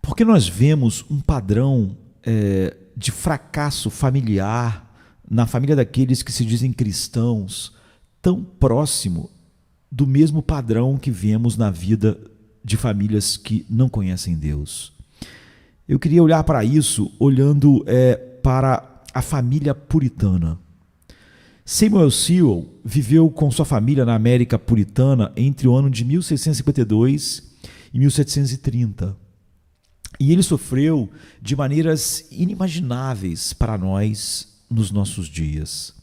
Porque nós vemos um padrão de fracasso familiar na família daqueles que se dizem cristãos, tão próximo do mesmo padrão que vemos na vida de famílias que não conhecem Deus. Eu queria olhar para isso olhando para a família puritana. Samuel Sewall viveu com sua família na América puritana entre o ano de 1652 e 1730. E ele sofreu de maneiras inimagináveis para nós nos nossos dias.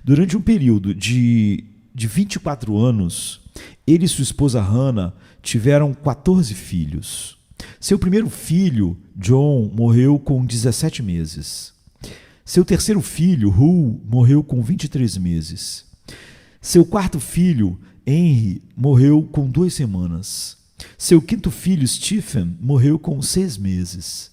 Durante um período de 24 anos, ele e sua esposa Hannah tiveram 14 filhos. Seu primeiro filho, John, morreu com 17 meses. Seu terceiro filho, Hugh, morreu com 23 meses. Seu quarto filho, Henry, morreu com 2 semanas. Seu quinto filho, Stephen, morreu com 6 meses.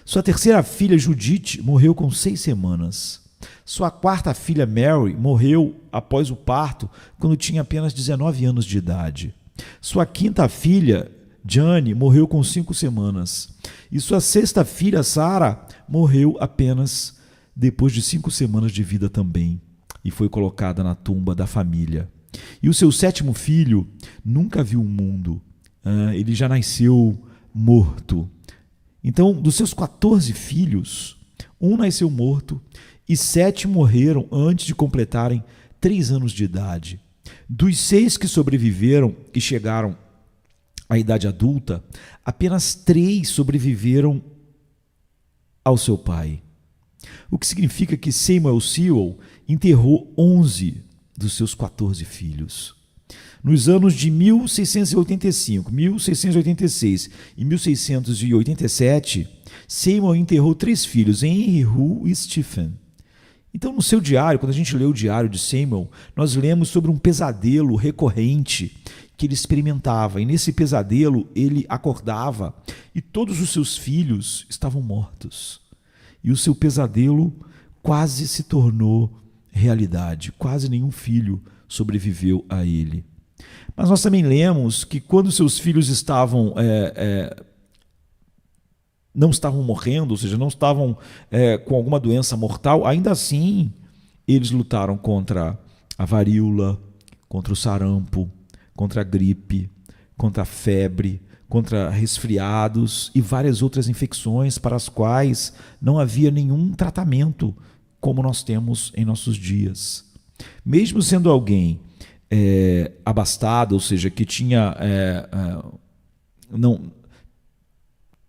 Sua terceira filha, Judith, morreu com 6 semanas. Sua quarta filha, Mary, morreu após o parto, quando tinha apenas 19 anos de idade. Sua quinta filha, Jane, morreu com 5 semanas. E sua sexta filha, Sarah, morreu apenas depois de 5 semanas de vida também, e foi colocada na tumba da família. E o seu sétimo filho nunca viu o mundo. Ele já nasceu morto. Então, dos seus 14 filhos, um nasceu morto e 7 morreram antes de completarem 3 anos de idade. Dos 6 que sobreviveram e chegaram à idade adulta, apenas 3 sobreviveram ao seu pai. O que significa que Samuel Sewall enterrou 11 dos seus 14 filhos. Nos anos de 1685, 1686 e 1687, Samuel enterrou 3 filhos, Henry, Hugh e Stephen. Então, no seu diário, quando a gente lê o diário de Samuel, nós lemos sobre um pesadelo recorrente que ele experimentava. E nesse pesadelo, ele acordava e todos os seus filhos estavam mortos. E o seu pesadelo quase se tornou realidade. Quase nenhum filho sobreviveu a ele. Mas nós também lemos que quando seus filhos não estavam morrendo, ou seja, não estavam com alguma doença mortal, ainda assim eles lutaram contra a varíola, contra o sarampo, contra a gripe, contra a febre, contra resfriados e várias outras infecções para as quais não havia nenhum tratamento como nós temos em nossos dias. Mesmo sendo alguém abastado, ou seja, que tinha não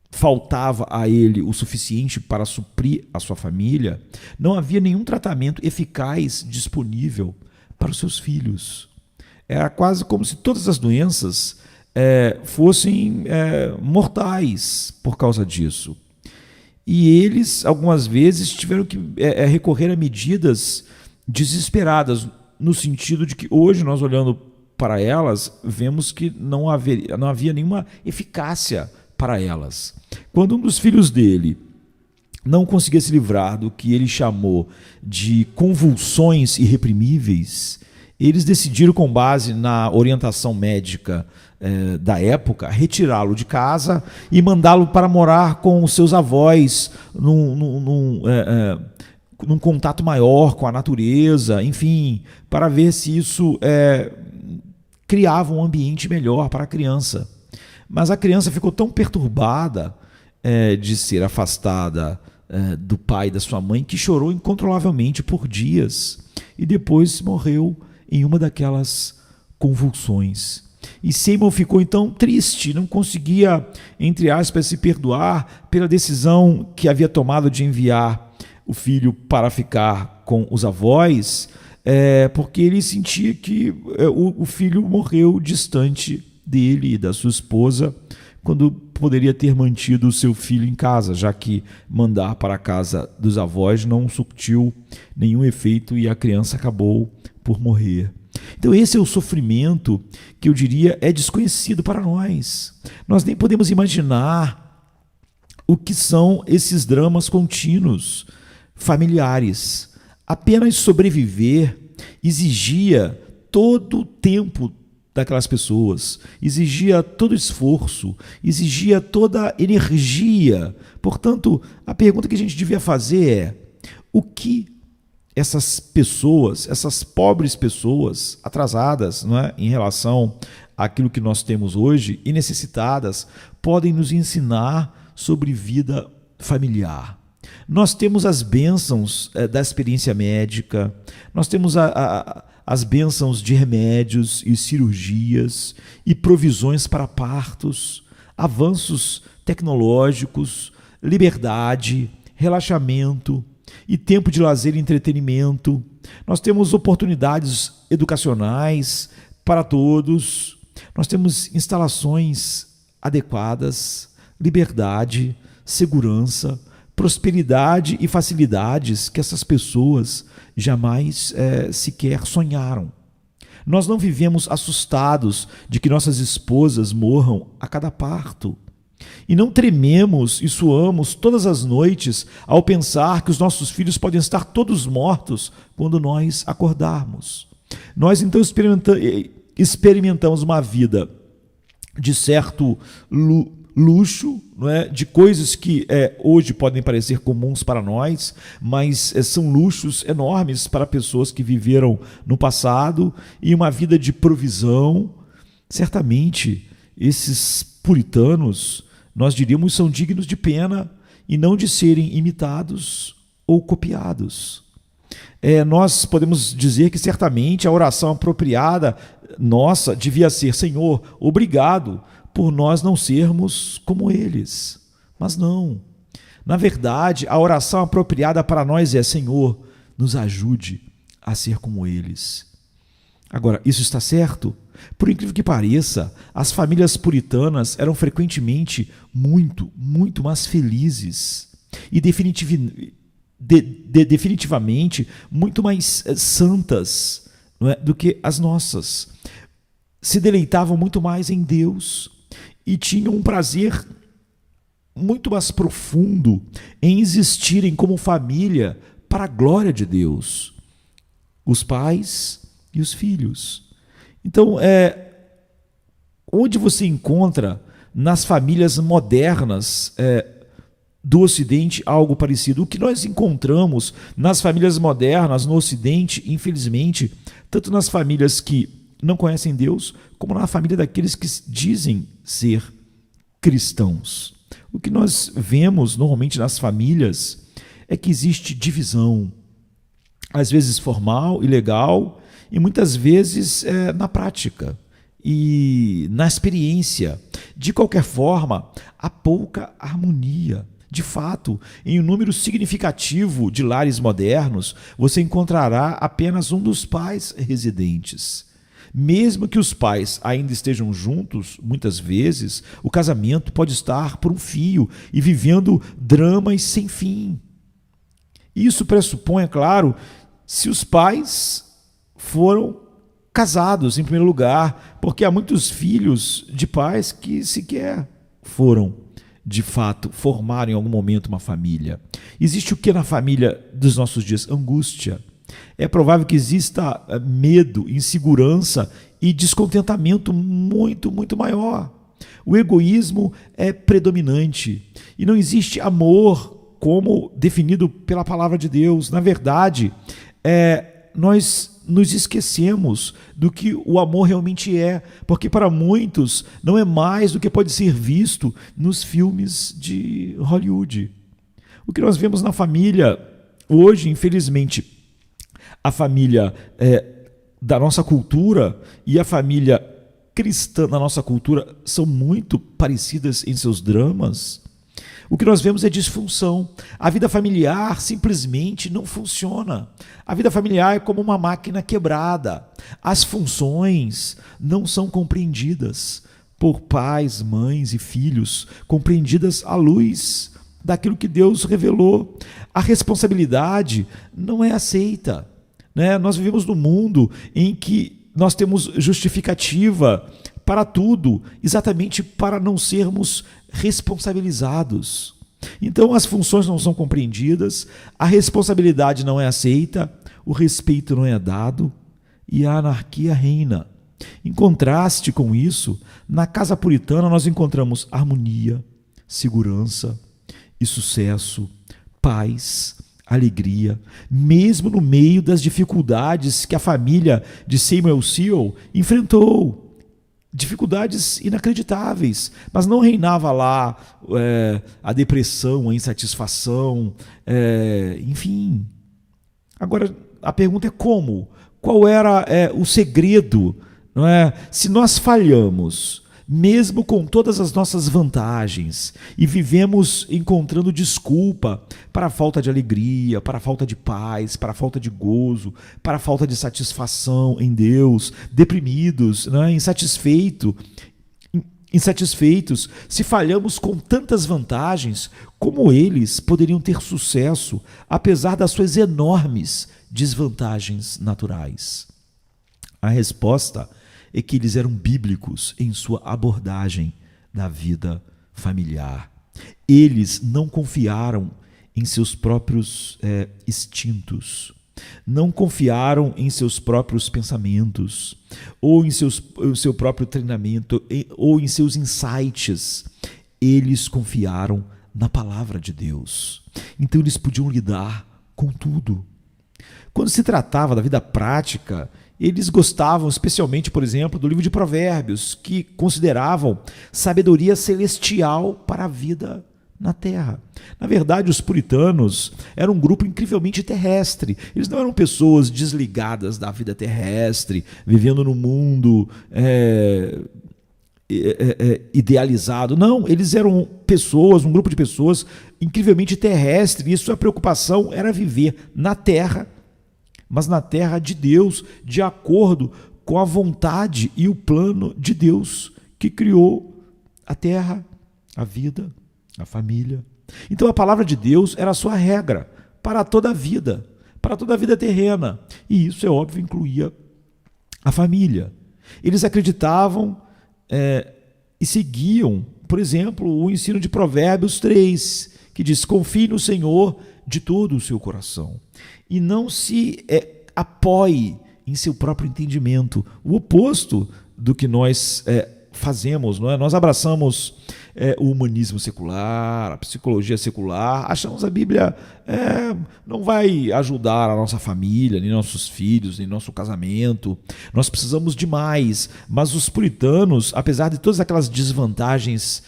faltava a ele o suficiente para suprir a sua família, não havia nenhum tratamento eficaz disponível para os seus filhos. Era quase como se todas as doenças fossem mortais por causa disso. E eles, algumas vezes, tiveram que recorrer a medidas desesperadas, no sentido de que hoje, nós olhando para elas, vemos que não havia nenhuma eficácia para elas. Quando um dos filhos dele não conseguia se livrar do que ele chamou de convulsões irreprimíveis, eles decidiram, com base na orientação médica da época, retirá-lo de casa e mandá-lo para morar com os seus avós num contato maior com a natureza, enfim, para ver se isso criava um ambiente melhor para a criança. Mas a criança ficou tão perturbada de ser afastada do pai e da sua mãe que chorou incontrolavelmente por dias e depois morreu em uma daquelas convulsões. E Samuel ficou então triste, não conseguia, entre aspas, se perdoar pela decisão que havia tomado de enviar o filho para ficar com os avós, porque ele sentia que o filho morreu distante dele e da sua esposa, quando poderia ter mantido o seu filho em casa, já que mandar para a casa dos avós não surtiu nenhum efeito e a criança acabou por morrer. Então esse é o sofrimento que eu diria é desconhecido para nós. Nós nem podemos imaginar o que são esses dramas contínuos familiares. Apenas sobreviver exigia todo o tempo daquelas pessoas, exigia todo esforço, exigia toda energia. Portanto, a pergunta que a gente devia fazer é: o que essas pessoas, essas pobres pessoas atrasadas, não é, em relação àquilo que nós temos hoje e necessitadas, podem nos ensinar sobre vida familiar? Nós temos as bênçãos da experiência médica, nós temos as bênçãos de remédios e cirurgias e provisões para partos, avanços tecnológicos, liberdade, relaxamento e tempo de lazer e entretenimento. Nós temos oportunidades educacionais para todos, nós temos instalações adequadas, liberdade, segurança, prosperidade e facilidades que essas pessoas jamais sequer sonharam. Nós não vivemos assustados de que nossas esposas morram a cada parto. E não trememos e suamos todas as noites ao pensar que os nossos filhos podem estar todos mortos quando nós acordarmos. Nós então experimentamos uma vida de certo luxo, não é? De coisas que hoje podem parecer comuns para nós, mas são luxos enormes para pessoas que viveram no passado, e uma vida de provisão. Certamente, esses puritanos, nós diríamos, são dignos de pena e não de serem imitados ou copiados. Nós podemos dizer que certamente a oração apropriada nossa devia ser: Senhor, obrigado por nós não sermos como eles. Mas não. Na verdade, a oração apropriada para nós é: Senhor, nos ajude a ser como eles. Agora, isso está certo? Por incrível que pareça, as famílias puritanas eram frequentemente muito mais felizes e definitivamente muito mais santas, não é, do que as nossas. Se deleitavam muito mais em Deus e tinham um prazer muito mais profundo em existirem como família para a glória de Deus, os pais e os filhos. Então, onde você encontra nas famílias modernas do Ocidente algo parecido? O que nós encontramos nas famílias modernas no Ocidente, infelizmente, tanto nas famílias que não conhecem Deus, como na família daqueles que dizem ser cristãos. O que nós vemos normalmente nas famílias é que existe divisão, às vezes formal e legal, e muitas vezes na prática e na experiência. De qualquer forma, há pouca harmonia. De fato, em um número significativo de lares modernos, você encontrará apenas um dos pais residentes. Mesmo que os pais ainda estejam juntos, muitas vezes, o casamento pode estar por um fio e vivendo dramas sem fim. Isso pressupõe, é claro, se os pais foram casados em primeiro lugar, porque há muitos filhos de pais que sequer foram, de fato, formar em algum momento uma família. Existe o que na família dos nossos dias? Angústia. É provável que exista medo, insegurança e descontentamento muito maior. O egoísmo é predominante e não existe amor como definido pela palavra de Deus. Na verdade, nós nos esquecemos do que o amor realmente é, porque para muitos não é mais do que pode ser visto nos filmes de Hollywood. O que nós vemos na família hoje, infelizmente, a família da nossa cultura e a família cristã da nossa cultura são muito parecidas em seus dramas. O que nós vemos é disfunção. A vida familiar simplesmente não funciona. A vida familiar é como uma máquina quebrada. As funções não são compreendidas por pais, mães e filhos, compreendidas à luz daquilo que Deus revelou. A responsabilidade não é aceita. Nós vivemos num mundo em que nós temos justificativa para tudo, exatamente para não sermos responsabilizados. Então as funções não são compreendidas, a responsabilidade não é aceita, o respeito não é dado e a anarquia reina. Em contraste com isso, na casa puritana nós encontramos harmonia, segurança e sucesso, paz, alegria, mesmo no meio das dificuldades que a família de Samuel Sewell enfrentou. Dificuldades inacreditáveis, mas não reinava lá a depressão, a insatisfação, enfim. Agora, a pergunta é como? Qual era o segredo? Não é? Se nós falhamos, mesmo com todas as nossas vantagens, e vivemos encontrando desculpa para a falta de alegria, para a falta de paz, para a falta de gozo, para a falta de satisfação em Deus, deprimidos, né? Insatisfeitos, se falhamos com tantas vantagens, como eles poderiam ter sucesso, apesar das suas enormes desvantagens naturais? A resposta é que eles eram bíblicos em sua abordagem da vida familiar. Eles não confiaram em seus próprios instintos, não confiaram em seus próprios pensamentos, ou em seu próprio treinamento, ou em seus insights. Eles confiaram na palavra de Deus. Então eles podiam lidar com tudo. Quando se tratava da vida prática, eles gostavam especialmente, por exemplo, do livro de Provérbios, que consideravam sabedoria celestial para a vida na terra. Na verdade, os puritanos eram um grupo incrivelmente terrestre. Eles não eram pessoas desligadas da vida terrestre, vivendo no mundo idealizado. Não, eles eram pessoas, um grupo de pessoas incrivelmente terrestre, e sua preocupação era viver na terra, mas na terra de Deus, de acordo com a vontade e o plano de Deus, que criou a terra, a vida, a família. Então a palavra de Deus era a sua regra para toda a vida terrena. E isso, é óbvio, incluía a família. Eles acreditavam e seguiam, por exemplo, o ensino de Provérbios 3, que diz: confie no Senhor de todo o seu coração e não se apoie em seu próprio entendimento. O oposto do que nós fazemos, não é? Nós abraçamos o humanismo secular, a psicologia secular, achamos a Bíblia não vai ajudar a nossa família, nem nossos filhos, nem nosso casamento. Nós precisamos de mais. Mas os puritanos, apesar de todas aquelas desvantagens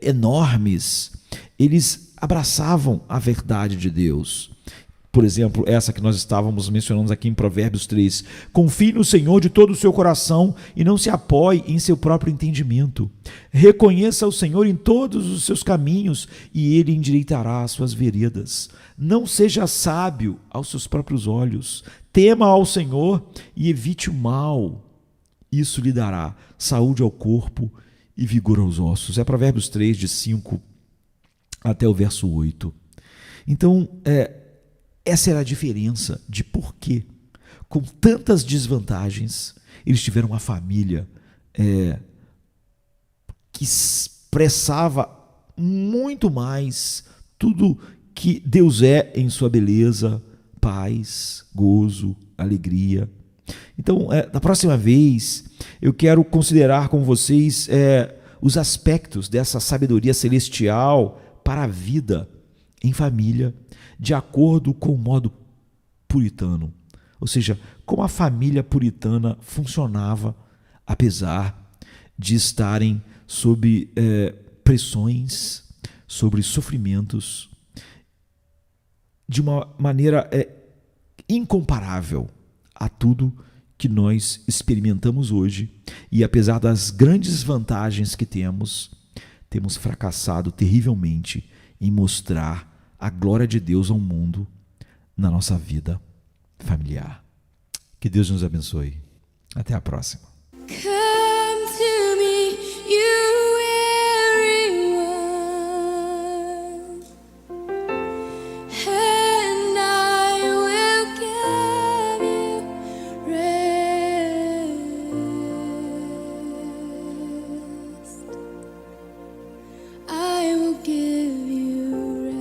enormes, eles abraçavam a verdade de Deus. Por exemplo, essa que nós estávamos mencionando aqui em Provérbios 3. Confie no Senhor de todo o seu coração e não se apoie em seu próprio entendimento. Reconheça o Senhor em todos os seus caminhos e Ele endireitará as suas veredas. Não seja sábio aos seus próprios olhos. Tema ao Senhor e evite o mal. Isso lhe dará saúde ao corpo e vigor aos ossos. É Provérbios 3, de 5 até o verso 8. Então, essa era a diferença de por que, com tantas desvantagens, eles tiveram uma família que expressava muito mais tudo que Deus é em sua beleza, paz, gozo, alegria. Então, da próxima vez, eu quero considerar com vocês os aspectos dessa sabedoria celestial para a vida em família, de acordo com o modo puritano. Ou seja, como a família puritana funcionava, apesar de estarem sob pressões, sobre sofrimentos, de uma maneira incomparável a tudo que nós experimentamos hoje. E apesar das grandes vantagens que temos fracassado terrivelmente em mostrar a glória de Deus ao mundo na nossa vida familiar. Que Deus nos abençoe. Até a próxima. Come to me, you weary one, and I will give you rest. I will give you rest.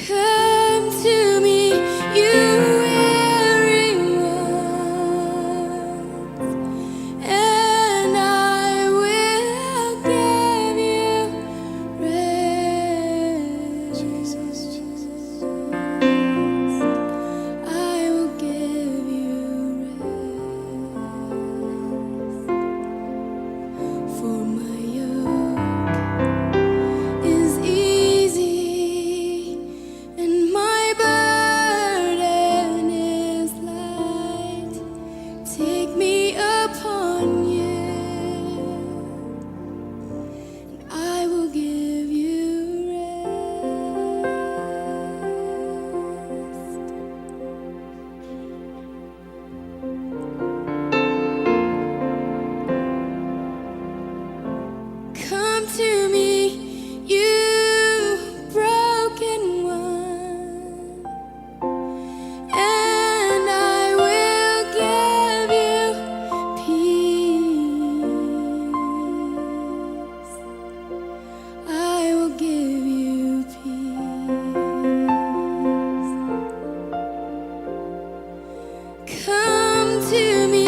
Come to me, you come to me.